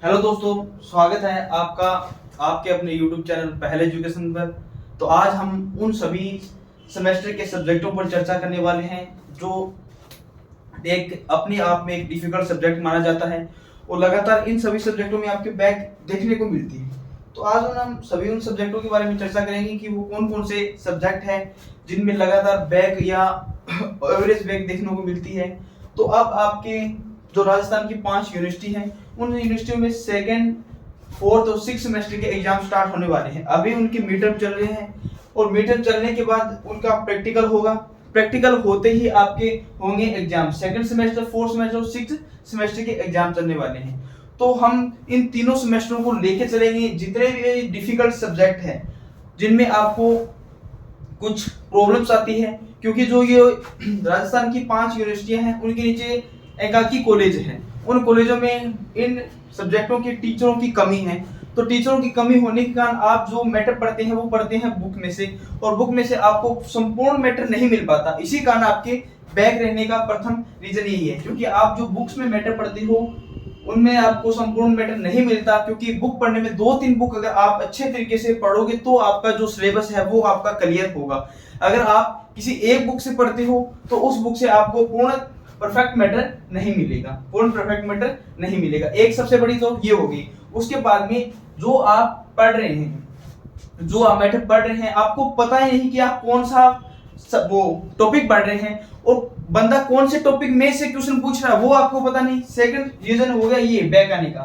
Hello दोस्तों, स्वागत है आपका आपके अपने YouTube चैनल पहल एजुकेशन पर। तो आज हम उन सभी सेमेस्टर के सब्जेक्टों पर चर्चा करने वाले हैं जो एक अपने आप में एक डिफिकल्ट सब्जेक्ट माना जाता है और लगातार इन सभी सब्जेक्टों में आपके बैक देखने को मिलती है। तो आज हम सभी उन सब्जेक्टों के बारे में चर्चा करेंगे कि वो कौन कौन से सब्जेक्ट हैं जिनमें लगातार बैक या एवरेज बैक देखने को मिलती है। तो अब आपके जो राजस्थान की 5 यूनिवर्सिटी हैं, उन यूनिवर्सिटियों में सेकंड, फोर्थ और सिक्स सेमेस्टर के एग्जाम स्टार्ट होने वाले हैं। अभी उनके मिड टर्म चल रहे हैं और मिड टर्म चलने के बाद उनका प्रैक्टिकल होगा। प्रैक्टिकल होते ही आपके होंगे exam. Second semester, fourth semester और सिक्स सेमेस्टर के एग्जाम चलने वाले हैं। तो हम इन तीनों सेमेस्टरों को लेके चलेंगे। जितने भी डिफिकल्ट सब्जेक्ट हैं जिनमें आपको कुछ प्रॉब्लम्स आती है, क्योंकि जो ये राजस्थान की 5 यूनिवर्सिटियां हैं उनके नीचे एकाकी कॉलेज है। उन कॉलेजों में इन सब्जेक्टों के टीचरों की कमी है। तो टीचरों की कमी होने के कारण आप जो मैटर पढ़ते हैं वो पढ़ते हैं बुक में से, और बुक में से आपको संपूर्ण मैटर नहीं मिल पाता। इसी कारण आपके बैक रहने का प्रथम रीजन यही है, क्योंकि आप जो बुक्स में मैटर पढ़ते हो उनमें आपको संपूर्ण मैटर नहीं मिलता। क्योंकि बुक पढ़ने में 2-3 बुक अगर आप अच्छे तरीके से पढ़ोगे तो आपका जो सिलेबस है वो आपका क्लियर होगा। अगर आप किसी एक बुक से पढ़ते हो तो उस बुक से आपको पूर्ण परफेक्ट मैटर नहीं मिलेगा, पूर्ण परफेक्ट मैटर नहीं मिलेगा। एक सबसे बड़ी तो ये होगी। उसके बाद में जो आप पढ़ रहे हैं, जो आप मैटर पढ़ रहे हैं, आपको पता ही नहीं कि आप कौन सा वो टॉपिक पढ़ रहे हैं और बंदा कौन से टॉपिक में से क्वेश्चन पूछ रहा है वो आपको पता नहीं। सेकंड रीजन हो गया ये बैक आने का,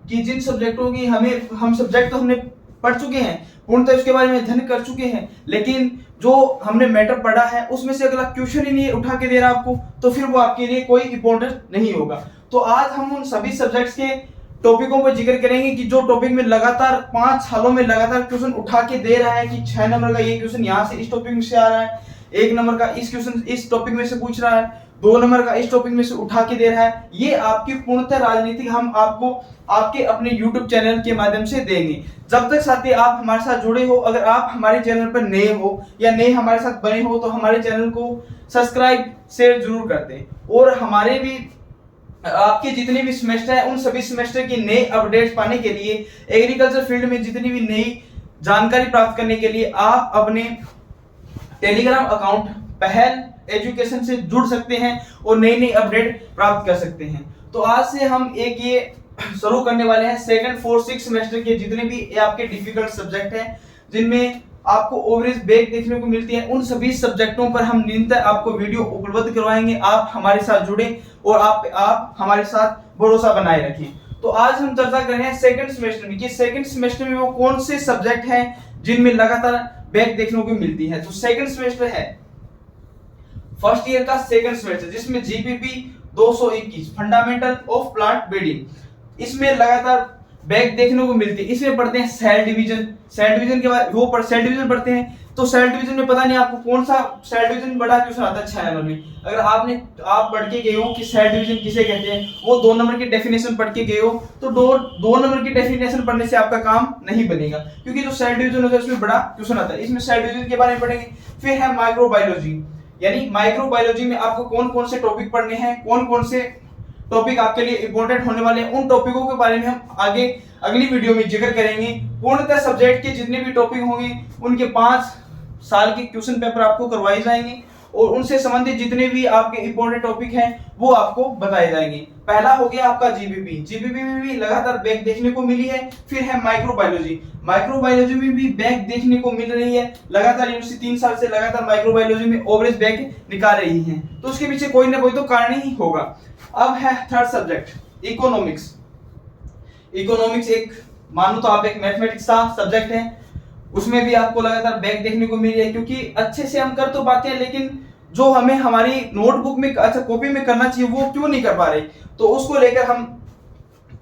कि जिन सब्जेक्टों की हम सब्जेक्ट तो हमने पढ़ चुके हैं, पूर्णतः उसके बारे में अध्ययन कर चुके हैं, लेकिन जो हमने मैटर पढ़ा है उसमें से अगला क्वेश्चन ही नहीं उठा के दे रहा आपको, तो फिर वो आपके लिए कोई इंपॉर्टेंट नहीं होगा। तो आज हम उन सभी सब्जेक्ट्स के टॉपिकों पर जिक्र करेंगे कि जो टॉपिक में लगातार 5 सालों में लगातार क्वेश्चन उठा के दे रहा है कि 6 नंबर का ये क्वेश्चन यहाँ से इस टॉपिक में से आ रहा है, 1 नंबर का इस क्वेश्चन इस टॉपिक में से पूछ रहा है, 2 नंबर का इस टॉपिक में से उठा के दे रहा है। ये आपकी पूर्णतः राजनीति हम आपको आपके अपने YouTube चैनल के माध्यम से देंगे। जब तक साथी आप हमारे साथ जुड़े हो, अगर आप हमारे चैनल पर नए हो या नए हमारे साथ बने हो तो हमारे चैनल को सब्सक्राइब शेयर जरूर कर दें। और हमारे भी आपके जितने भी सेमेस्टर है उन सभी सेमेस्टर की नए अपडेट्स पाने के लिए, एग्रीकल्चर फील्ड में जितनी भी नई जानकारी प्राप्त करने के लिए आप अपने टेलीग्राम अकाउंट पहल एजुकेशन से जुड़ सकते हैं और नई नई अपडेट प्राप्त कर सकते हैं। तो आज से हम एक ये शुरू करने वाले हैं सेकंड, फोर्थ, सिक्स सेमेस्टर के जितने भी आपके डिफिकल्ट सब्जेक्ट हैं जिनमें आपको ओवरेज बैक देखने को मिलती है, उन सभी सब्जेक्टों पर हम निरंतर आपको वीडियो उपलब्ध करवाएंगे। आप हमारे साथ जुड़े और आप हमारे साथ भरोसा बनाए रखें। तो आज हम चर्चा कर रहे हैं सेकंड सेमेस्टर में कि सेकंड सेमेस्टर में वो कौन से सब्जेक्ट हैं जिनमें लगातार बैक देखने को मिलती है। तो सेकंड सेमेस्टर है फर्स्ट ईयर का सेकंड सेमेस्टर, जिसमें GPP 221 fundamental of plant breeding, इसमें लगातार बैक देखने को मिलती है। इसमें पढ़ते हैं सेल डिवीजन। सेल डिवीजन के बाद वो सेल डिवीजन पढ़ते हैं। तो सेल डिवीजन में पता नहीं आपको कौन सा सेल डिवीजन बड़ा क्वेश्चन आता है 6 नंबर में। अगर आप पढ़ के गए हो कि सेल डिवीजन किसे कहते हैं, वो 2 नंबर की डेफिनेशन पढ़ के गए हो, तो 2 नंबर की डेफिनेशन पढ़ने से आपका काम नहीं बनेगा, क्योंकि जो सेल डिवीजन होता है उसमें बड़ा क्वेश्चन आता है। इसमें सेल डिवीजन के बारे में पढ़ेंगे। फिर है माइक्रोबायोलॉजी, यानी माइक्रोबायोलॉजी में आपको कौन कौन से टॉपिक पढ़ने हैं, कौन कौन से टॉपिक आपके लिए इंपॉर्टेंट होने वाले हैं, उन टॉपिकों के बारे में हम आगे अगली वीडियो में जिक्र करेंगे। पूर्णतः सब्जेक्ट के जितने भी टॉपिक होंगे उनके 5 साल के क्वेश्चन पेपर आपको करवाए जाएंगे और उनसे संबंधित जितने भी आपके इंपॉर्टेंट टॉपिक हैं वो आपको बताए जाएंगे। पहला हो गया आपका जीबीपी। जीबीपी में भी लगातार बैक देखने को मिली है। फिर है माइक्रोबायोलॉजी। माइक्रोबायोलॉजी में भी बैक देखने को मिल रही है। लगातार यूनिवर्सिटी 3 साल से लगातार माइक्रोबायोलॉजी में ओवरेज बैक निकाल रही है, तो उसके पीछे कोई ना कोई तो कारण ही होगा। अब है थर्ड सब्जेक्ट इकोनॉमिक्स। इकोनॉमिक्स एक मानो तो आप एक मैथमेटिक्स का सब्जेक्ट है, उसमें भी आपको लगातार बैक देखने को मिली है, क्योंकि अच्छे से हम कर तो पाते हैं लेकिन जो हमें हमारी नोटबुक में अच्छा कॉपी में करना चाहिए वो क्यों नहीं कर पा रहे। तो उसको लेकर हम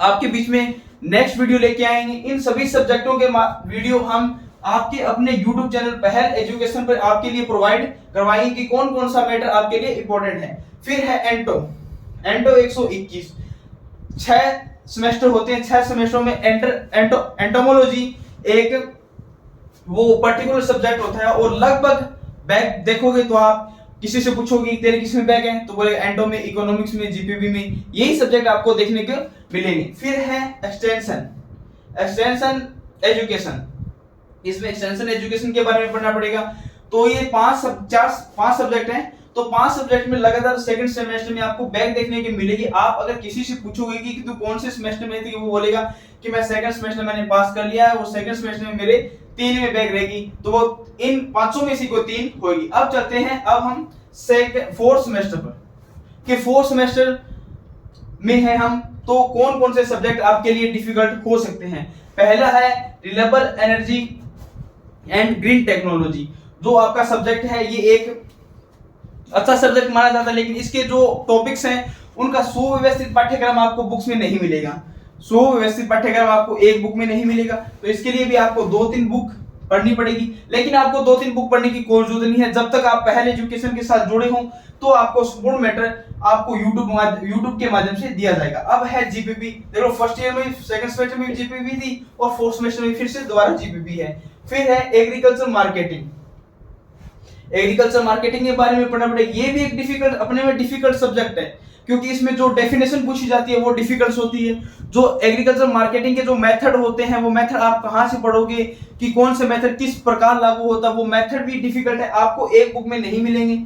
आपके बीच में नेक्स्ट वीडियो लेके आएंगे। इन सभी सब्जेक्टों के वीडियो हम आपके अपने YouTube चैनल पहल एजुकेशन पर आपके लिए प्रोवाइड करवाएंगे कि कौन कौन सा मैटर आपके लिए इंपॉर्टेंट है। फिर है एंटो 121 6 सेमेस्टर होते हैं। 6 सेमेस्टरों में एंटोमोलॉजी एक वो पर्टिकुलर सब्जेक्ट होता है और लगभग बैक देखोगे तो आप किसी से पूछोगे तेरे किस में बैक है तो बोलेगा एंटो में, इकोनॉमिक्स में, जीपीबी में, यही सब्जेक्ट आपको देखने को मिलेंगे। फिर है एक्सटेंशन एजुकेशन। इसमें एक्सटेंशन एजुकेशन के बारे में पढ़ना पड़ेगा। तो ये पांच सब्जेक्ट हैं। तो 5 सब्जेक्ट में लगातार सेकंड सेमेस्टर में आपको बैक देखने की मिलेगी। आप अगर किसी से पूछोगे कि तू कौन से सेमेस्टर में थी, वो बोलेगा कि मैं सेकंड सेमेस्टर मैंने पास कर लिया है, वो सेकंड सेमेस्टर में मेरे 3 में बैक रहेगी, तो वो इन 5 में से कोई 3 होगी। अब चलते हैं अब हम फोर्थ सेमेस्टर पर कि फोर्थ सेमेस्टर में है हम, तो कौन कौन से सब्जेक्ट आपके लिए डिफिकल्ट हो सकते हैं। पहला है renewable energy and green technology. जो आपका सब्जेक्ट है ये एक अच्छा सब्जेक्ट माना जाता है, लेकिन इसके जो टॉपिक्स हैं उनका सुव्यवस्थित पाठ्यक्रम आपको बुक्स में नहीं मिलेगा। सुव्यवस्थित पाठ्यक्रम आपको एक बुक में नहीं मिलेगा, तो इसके लिए भी आपको 2-3 बुक पढ़नी पड़ेगी। लेकिन आपको 2-3 बुक पढ़ने की कोई जरूरत नहीं है। जब तक आप पहले एजुकेशन के साथ जुड़े हों तो आपको संपूर्ण मैटर आपको यूट्यूब के माध्यम से दिया जाएगा। अब है जीपीपी। देखो फर्स्ट ईयर में, सेकंड सेमेस्टर में जीपीपी थी और फोर्थ सेमेस्टर में फिर से दोबारा जीपीपी है। फिर है एग्रीकल्चर मार्केटिंग। एग्रीकल्चर मार्केटिंग के बारे में पढ़ना पड़ेगा। ये भी एक अपने में डिफिकल्ट सब्जेक्ट है, क्योंकि इसमें जो डेफिनेशन पूछी जाती है वो डिफिकल्ट होती है। जो एग्रीकल्चर मार्केटिंग के जो मेथड होते हैं वो मेथड आप कहां से पढ़ोगे कि कौन से मेथड किस प्रकार लागू होता है, वो मेथड भी डिफिकल्ट है, आपको एक बुक में नहीं मिलेंगे।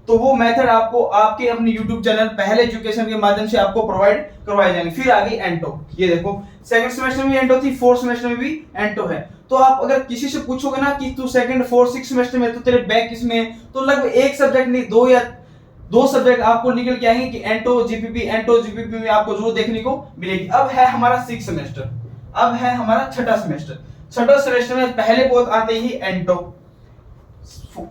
तो वो मेथड आपको आपके अपने YouTube चैनल पहले एजुकेशन के माध्यम से आपको प्रोवाइड करवाए जाएंगे। फिर आ गई एंटो। ये देखो सेकंड सेमेस्टर में एंटो थी, फोर्थ सेमेस्टर में भी एंटो है। तो आप अगर किसी से पूछोगे ना कि तू सेकंड, फोर्थ, सिक्स सेमेस्टर में तो तेरे बैक किस में है, तो लगभग एक सब्जेक्ट नहीं, 2 या 2 सब्जेक्ट आपको निकल के आएंगे कि एंटो जीपीपी में आपको जरूर देखने को मिलेगी। अब है हमारा 6th सेमेस्टर। अब है हमारा छठा सेमेस्टर। छठा सेमेस्टर में पहले बहुत आते ही एंटो,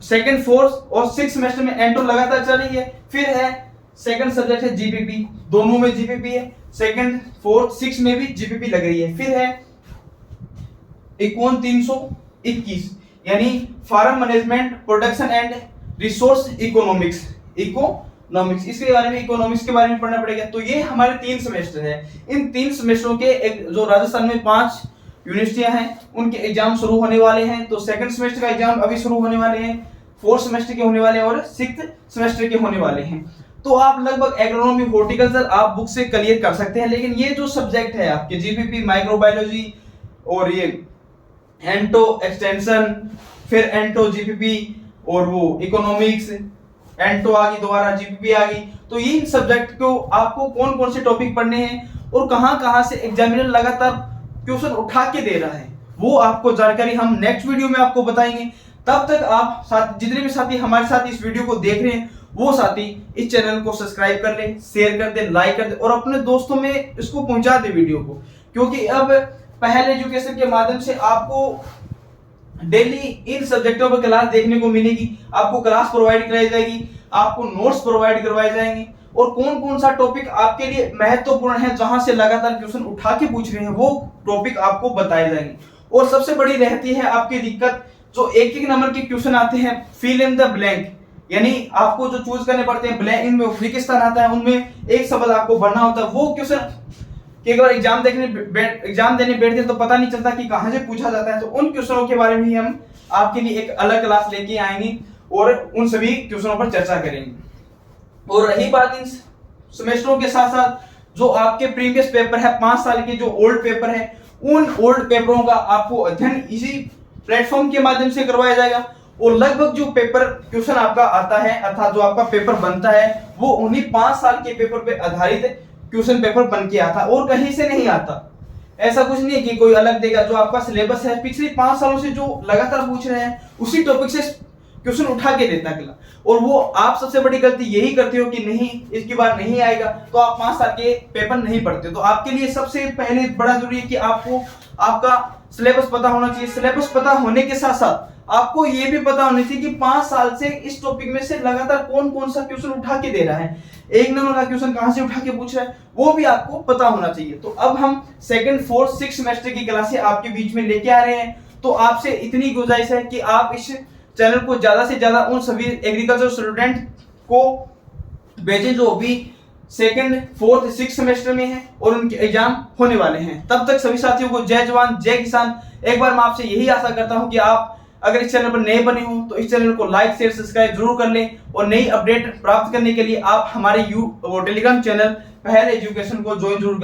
सेकंड, फोर्थ और 6th सेमेस्टर में एंटो लगातार चल रही है। फिर है सेकंड सब्जेक्ट है जीपीपी, दोनों में जीपीपी है, सेकंड, फोर्थ, 6 में भी जीपीपी लग रही है। फिर है इकोन 321 यानी farm management, production and resource economics. इसके बारे में, इकोनॉमिक्स के बारे में पढ़ना पड़ेगा। तो ये हमारे 3 सेमेस्टर है। इन 3 सेमेस्टरों के जो राजस्थान में 5 यूनिवर्सिटियां हैं उनके एग्जाम शुरू होने वाले हैं। तो सेकंड सेमेस्टर का एग्जाम अभी शुरू होने वाले हैं, फोर्थ सेमेस्टर के होने वाले हैं और 6th सेमेस्टर के होने वाले हैं। तो आप लगभग एग्रोनॉमी, हॉर्टिकल्चर आप बुक से क्लियर कर सकते हैं। लेकिन ये जो सब्जेक्ट है आपके जीपीपी, माइक्रोबायोलॉजी और ये एंटो एक्सटेंशन, फिर एंटो जीपीपी और वो इकोनॉमिक्स, एंटो आ गई, दोबारा जीपीपी आ गई। तो इन सब्जेक्ट को आपको कौन कौन से टॉपिक पढ़ने हैं और कहां से एग्जामिनर लगातार क्वेश्चन उठा के दे रहा है, वो आपको जानकारी हम नेक्स्ट वीडियो में आपको बताएंगे। तब तक आप जितने भी साथी हमारे साथ इस वीडियो को देख रहे हैं वो साथी इस चैनल को सब्सक्राइब कर ले, शेयर कर दे, लाइक कर दे और अपने दोस्तों में इसको पहुंचा दे वीडियो को। क्योंकि अब पहले एजुकेशन के माध्यम से आपको डेली इन सब्जेक्टों पर क्लास देखने को मिलेगी। आपको क्लास प्रोवाइड कराई जाएगी, आपको नोट्स प्रोवाइड करवाए जाएंगे और कौन कौन सा टॉपिक आपके लिए महत्वपूर्ण है, जहां से लगातार क्वेश्चन उठा के पूछ रहे हैं, वो टॉपिक आपको बताए जाएंगे। और सबसे बड़ी रहती है आपकी दिक्कत, जो एक नंबर के क्वेश्चन आते हैं फिल इन द ब्लैंक, यानी आपको जो चूज करने पड़ते हैं, ब्लैंक इनमें रिक्तस्थान आता है, उनमें एक शब्द आपको भरना होता है। वो क्वेश्चन कि अगर एग्जाम देने बैठते हैं तो पता नहीं चलता कि कहां से पूछा जाता है। तो उन क्वेश्चनों के बारे में ही हम आपके लिए एक अलग क्लास लेके आएंगे और उन सभी क्वेश्चनों पर चर्चा करेंगे। और रही बात इन सेमेस्टरों के साथ साथ जो आपके प्रीवियस पेपर है, 5 साल के जो ओल्ड पेपर है, उन ओल्ड पेपरों का आपको अध्ययन इसी प्लेटफॉर्म के माध्यम से करवाया जाएगा। और लगभग जो पेपर क्वेश्चन आपका आता है अर्थात जो आपका पेपर बनता है वो उन्हीं 5 साल के पेपर पे आधारित क्वेश्चन पेपर बन के आता और कहीं से नहीं आता। ऐसा कुछ नहीं है कि कोई अलग देगा। जो आपका सिलेबस है पिछले 5 सालों से जो लगातार पूछ रहे हैं उसी टॉपिक से क्वेश्चन उठा के देता है। और वो आप सबसे बड़ी गलती यही करते हो कि नहीं इसकी बार नहीं आएगा तो आप 5 साल के पेपर नहीं पढ़ते। तो आपके लिए सबसे पहले बड़ा जरूरी है कि आपको आपका सिलेबस पता होना चाहिए। सिलेबस पता होने के साथ साथ आपको ये भी पता होना चाहिए कि 5 साल से इस टॉपिक में से लगातार कौन कौन सा क्वेश्चन उठा के दे रहा है, एक नंबर का क्वेश्चन कहां से उठा के पूछ रहा है, वो भी आपको पता होना चाहिए। तो अब हम सेकंड, फोर्थ, 6th सेमेस्टर की क्लासें आपके बीच में लेके आ रहे हैं। तो आपसे इतनी गुजारिश है कि आप इस चैनल को ज्यादा से ज्यादा उन सभी एग्रीकल्चर स्टूडेंट को भेजें जो अभी सेकंड, फोर्थ, 6th सेमेस्टर में है और उनके एग्जाम होने वाले हैं। तब तक सभी साथियों को जय जवान जय किसान। एक बार मैं आपसे यही आशा करता हूं कि आप अगर इस चैनल पर नए बने हो तो इस चैनल को लाइक शेयर सब्सक्राइब जरूर कर लें और नई अपडेट प्राप्त करने के लिए आप हमारे टेलीग्राम चैनल पहल एजुकेशन को ज्वाइन जरूर